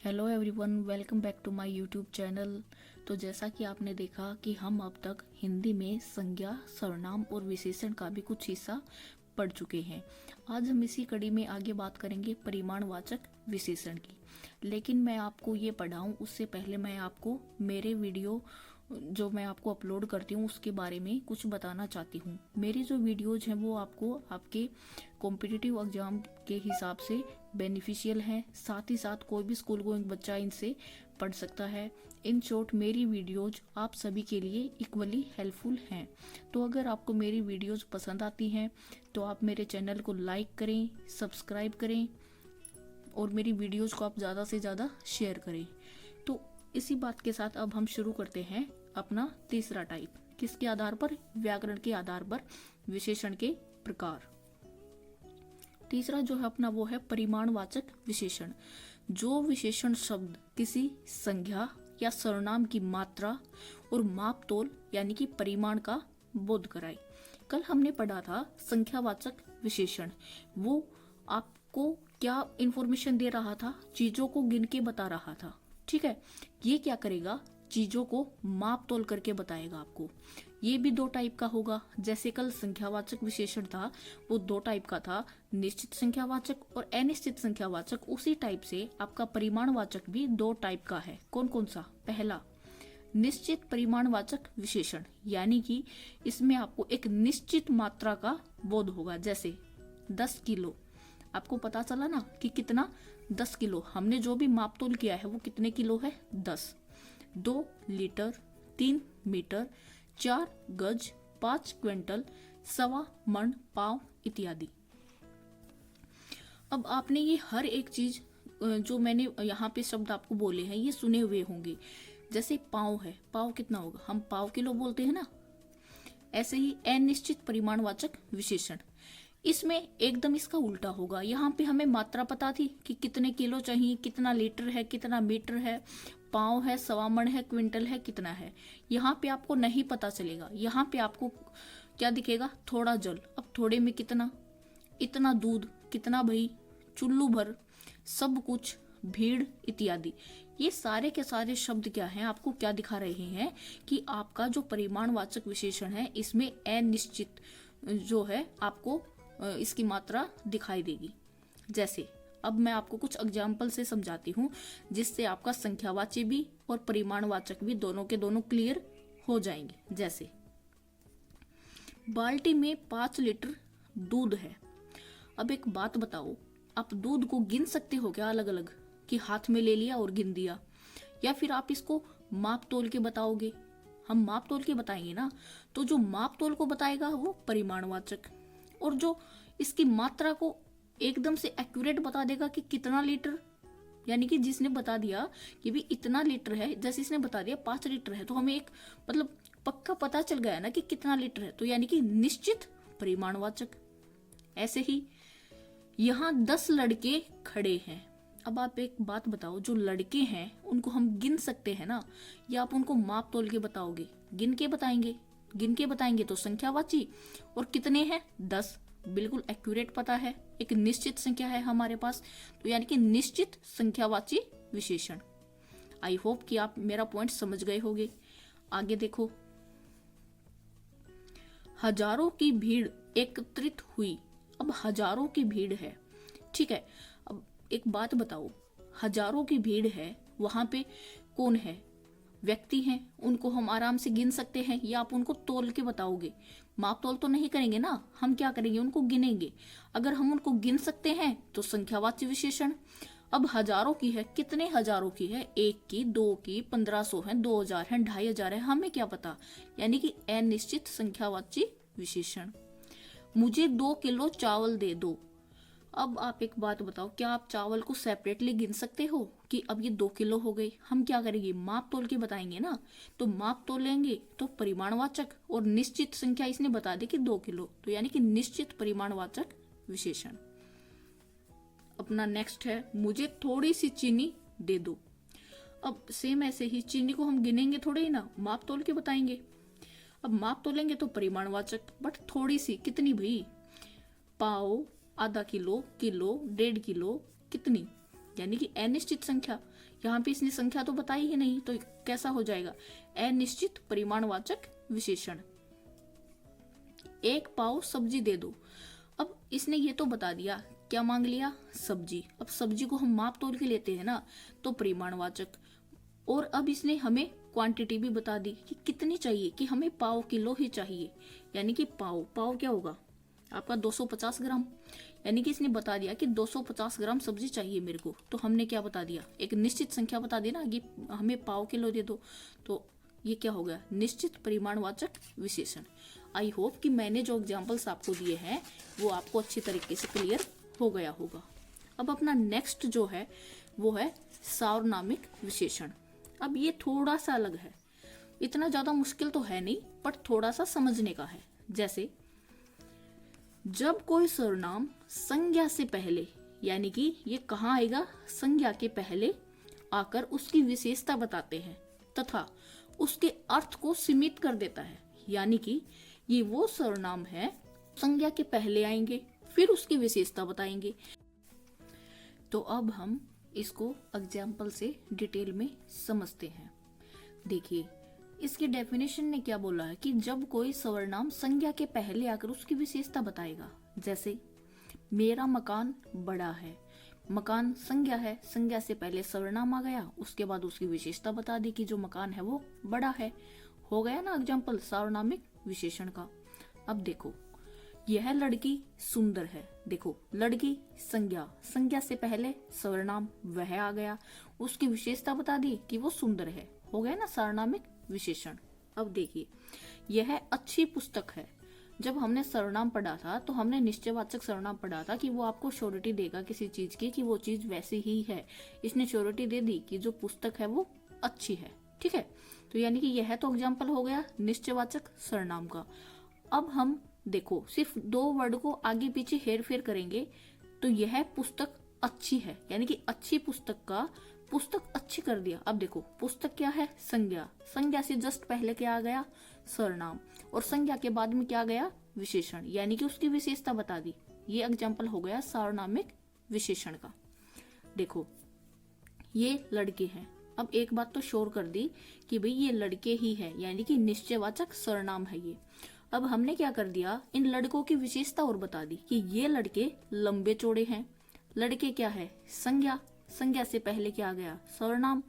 Hello everyone, welcome back to my YouTube channel. तो जैसा कि आपने देखा कि हम अब तक हिंदी में संज्ञा, सर्वनाम और विशेषण का भी कुछ हिस्सा पढ़ चुके हैं। आज हम इसी कड़ी में आगे बात करेंगे परिमाणवाचक विशेषण की। लेकिन मैं आपको ये पढ़ाऊं उससे पहले मैं आपको मेरे वीडियो जो मैं आपको अपलोड करती हूँ उसके बारे में कुछ बताना चाहती हूँ। मेरी जो वीडियोज हैं वो आपको आपके कॉम्पिटिटिव एग्जाम के हिसाब से बेनिफिशियल हैं। साथ ही साथ कोई भी स्कूल गोइंग बच्चा इनसे पढ़ सकता है। इन शॉर्ट मेरी वीडियोज आप सभी के लिए इक्वली हेल्पफुल हैं। तो अगर आपको मेरी वीडियोज पसंद आती हैं तो आप मेरे चैनल को लाइक करें, सब्सक्राइब करें और मेरी वीडियोज को आप ज़्यादा से ज़्यादा शेयर करें। तो इसी बात के साथ अब हम शुरू करते हैं अपना तीसरा टाइप। किसके आधार पर? व्याकरण के आधार पर विशेषण के प्रकार। तीसरा जो है अपना वो है परिमाणवाचक विशेषण। जो विशेषण शब्द किसी संज्ञा या सर्वनाम की मात्रा और मापतोल यानी कि परिमाण का बोध कराए। कल हमने पढ़ा था संख्यावाचक विशेषण। वो आपको क्या इंफॉर्मेशन दे रहा था? चीजों को गिन के बता रहा था। ठीक है, ये क्या करेगा? चीजों को माप तोल करके बताएगा आपको। ये भी दो टाइप का होगा। जैसे कल संख्यावाचक विशेषण था वो दो टाइप का था, निश्चित संख्यावाचक और अनिश्चित संख्यावाचक। उसी टाइप से आपका परिमाणवाचक भी दो टाइप का है। कौन कौन सा? पहला निश्चित परिमाणवाचक विशेषण, यानी कि इसमें आपको एक निश्चित मात्रा का बोध होगा। जैसे 10 किलो, आपको पता चला ना कि कितना 10 किलो। हमने जो भी मापतोल किया है वो कितने किलो है? 10। 2 लीटर, 3 मीटर, 4 गज, 5 क्विंटल, 1.25 मण, पाव इत्यादि। अब आपने ये हर एक चीज जो मैंने यहाँ पे शब्द आपको बोले हैं ये सुने हुए होंगे। जैसे पाव है, पाव कितना होगा? हम पाव किलो बोलते हैं ना। ऐसे ही अनिश्चित परिमाणवाचक विशेषण, इसमें एकदम इसका उल्टा होगा। यहाँ पे हमें मात्रा पता थी कि कितने किलो चाहिए, कितना लीटर है, कितना मीटर है, पाव है, 1.25 मण है, क्विंटल है, कितना है। यहाँ पे आपको नहीं पता चलेगा। यहाँ पे आपको क्या दिखेगा? थोड़ा जल। अब थोड़े में कितना? इतना दूध, कितना भाई? चुल्लू भर, सब कुछ, भीड़ इत्यादि। ये सारे के सारे शब्द क्या हैं? आपको क्या दिखा रहे हैं कि आपका जो परिमाणवाचक विशेषण है इसमें अनिश्चित जो है आपको इसकी मात्रा दिखाई देगी। जैसे अब मैं आपको कुछ एग्जाम्पल से समझाती हूँ जिससे आपका संख्यावाची भी और परिमाणवाचक भी दोनों के दोनों क्लियर हो जाएंगे। जैसे बाल्टी में 5 लीटर दूध है। अब एक बात बताओ, आप दूध को गिन सकते हो क्या अलग अलग, कि हाथ में ले लिया और गिन दिया? या फिर आप इसको माप तोल के बताओगे? हम माप तोल के बताएंगे ना। तो जो माप तोल को बताएगा वो परिमाणवाचक, और जो इसकी मात्रा को एकदम से एक्यूरेट बता देगा कि कितना लीटर, यानी कि जिसने बता दिया कि भी इतना लीटर है, जैसे इसने बता दिया 5 लीटर है, तो हमें एक मतलब पक्का पता चल गया ना कि कितना लीटर है, तो यानी कि निश्चित परिमाणवाचक। ऐसे ही यहाँ 10 लड़के खड़े हैं। अब आप एक बात बताओ, जो लड़के हैं उनको हम गिन सकते हैं ना, या आप उनको माप तोल के बताओगे? गिन के बताएंगे। गिन के बताएंगे तो संख्यावाची, और कितने हैं? 10। बिल्कुल एक्यूरेट पता है, एक निश्चित संख्या है हमारे पास, तो यानी कि निश्चित संख्यावाची विशेषण। आई होप कि आप मेरा पॉइंट समझ गए होंगे। आगे देखो, हजारों की भीड़ एकत्रित हुई। अब हजारों की भीड़ है, ठीक है। अब एक बात बताओ, हजारों की भीड़ है, वहां पे कौन है? व्यक्ति हैं, उनको हम आराम से गिन सकते हैं, या आप उनको तोल के बताओगे? माप तोल तो नहीं करेंगे ना, हम क्या करेंगे? उनको गिनेंगे। अगर हम उनको गिन सकते हैं तो संख्यावाची विशेषण। अब हजारों की है, कितने हजारों की है? 1 की, 2 की, 1500 है, 2000 है, 2500 है, हमें क्या पता? यानी कि अनिश्चित संख्यावाची विशेषण। मुझे 2 किलो चावल दे दो। अब आप एक बात बताओ, क्या आप चावल को सेपरेटली गिन सकते हो कि अब ये 2 किलो हो गए? हम क्या करेंगे? माप तोल के बताएंगे ना। तो माप तोल लेंगे तो परिमाणवाचक, और निश्चित संख्या इसने बता दी कि 2 किलो, तो यानी कि निश्चित परिमाणवाचक विशेषण। अपना नेक्स्ट है, मुझे थोड़ी सी चीनी दे दो। अब सेम ऐसे ही चीनी को हम गिनेंगे थोड़े ही ना, माप तोल के बताएंगे। अब माप तोलेंगे तो परिमाणवाचक, बट थोड़ी सी कितनी भाई? पाव, आधा किलो, किलो, 1.5 किलो, कितनी? यानी कि अनिश्चित संख्या। यहाँ पे इसने संख्या तो बताई ही नहीं, तो कैसा हो जाएगा? अनिश्चित परिमाणवाचक विशेषण। एक पाव सब्जी दे दो। अब इसने ये तो बता दिया, क्या मांग लिया? सब्जी। अब सब्जी को हम माप तोल के लेते हैं ना, तो परिमाणवाचक। और अब इसने हमें क्वांटिटी भी बता दी कि कितनी चाहिए, कि हमें पाव किलो ही चाहिए, यानी कि पाव क्या होगा आपका? 250 ग्राम। यानी कि इसने बता दिया कि 250 ग्राम सब्जी चाहिए मेरे को। तो हमने क्या बता दिया? एक निश्चित संख्या बता दी ना कि हमें पाव किलो दे दो। तो ये क्या हो गया? निश्चित परिमाणवाचक विशेषण। आई होप कि मैंने जो एग्जाम्पल्स आपको दिए हैं वो आपको अच्छी तरीके से क्लियर हो गया होगा। अब अपना नेक्स्ट जो है वो है सार्वनामिक विशेषण। अब ये थोड़ा सा अलग है, इतना ज्यादा मुश्किल तो है नहीं, पर थोड़ा सा समझने का है। जैसे जब कोई सर्वनाम संज्ञा से पहले, यानी कि ये कहाँ आएगा? संज्ञा के पहले आकर उसकी विशेषता बताते हैं तथा उसके अर्थ को सीमित कर देता है, यानी कि ये वो सर्वनाम है संज्ञा के पहले आएंगे फिर उसकी विशेषता बताएंगे। तो अब हम इसको एग्जाम्पल से डिटेल में समझते हैं। देखिए, इसकी डेफिनेशन ने क्या बोला है कि जब कोई सर्वनाम संज्ञा के पहले आकर उसकी विशेषता बताएगा। जैसे मेरा मकान बड़ा है, मकान संज्ञा है, संज्ञा से पहले सर्वनाम आ गया, उसके बाद उसकी विशेषता बता दी कि जो मकान है वो बड़ा है। हो गया ना एग्जाम्पल सार्वनामिक विशेषण का। अब देखो, यह लड़की सुंदर है। देखो, लड़की संज्ञा, संज्ञा से पहले सर्वनाम वह आ गया, उसकी विशेषता बता दी कि वो सुंदर है। हो गया ना सार्वनामिक विशेषण। अब देखिए, यह अच्छी पुस्तक है। जब हमने सर्वनाम पढ़ा था तो हमने निश्चयवाचक सर्वनाम पढ़ा था कि वो आपको श्योरिटी देगा किसी चीज की कि वो चीज वैसी ही है। इसने श्योरिटी दे दी कि जो पुस्तक है वो अच्छी है। ठीक है, तो यानी कि यह तो एग्जाम्पल हो गया निश्चयवाचक सर्वनाम का। अब हम देखो, सिर्फ दो वर्ड को आगे पीछे हेर फेर करेंगे तो यह पुस्तक अच्छी है, यानी कि अच्छी पुस्तक का पुस्तक अच्छी कर दिया। अब देखो, पुस्तक क्या है? संज्ञा। संज्ञा से जस्ट पहले क्या आ गया? सर्वनाम। और संज्ञा के बाद में क्या गया? विशेषण, यानी कि उसकी विशेषता बता दी। ये एग्जाम्पल हो गया सार्वनामिक विशेषण का। देखो, ये लड़के हैं। अब एक बात तो श्योर कर दी कि भाई ये लड़के ही है, यानी कि निश्चयवाचक सर्वनाम है ये। अब हमने क्या कर दिया? इन लड़कों की विशेषता और बता दी कि ये लड़के लंबे चौड़े हैं। लड़के क्या है? संज्ञा। संज्ञा से पहले क्या आ गया? सर्वनाम।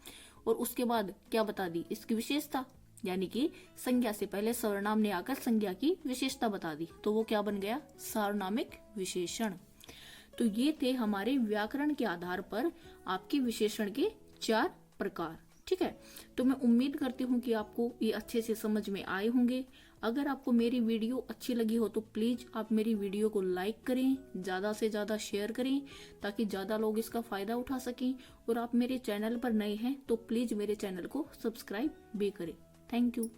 और उसके बाद क्या बता दी? इसकी विशेषता, यानी कि संज्ञा से पहले सर्वनाम ने आकर संज्ञा की विशेषता बता दी। तो वो क्या बन गया? सार्वनामिक विशेषण। तो ये थे हमारे व्याकरण के आधार पर आपके विशेषण के 4 प्रकार। ठीक है, तो मैं उम्मीद करती हूँ कि आपको ये अच्छे से समझ में आए होंगे। अगर आपको मेरी वीडियो अच्छी लगी हो तो प्लीज आप मेरी वीडियो को लाइक करें, ज्यादा से ज्यादा शेयर करें ताकि ज्यादा लोग इसका फायदा उठा सकें। और आप मेरे चैनल पर नए हैं तो प्लीज मेरे चैनल को सब्सक्राइब भी करें। Thank you.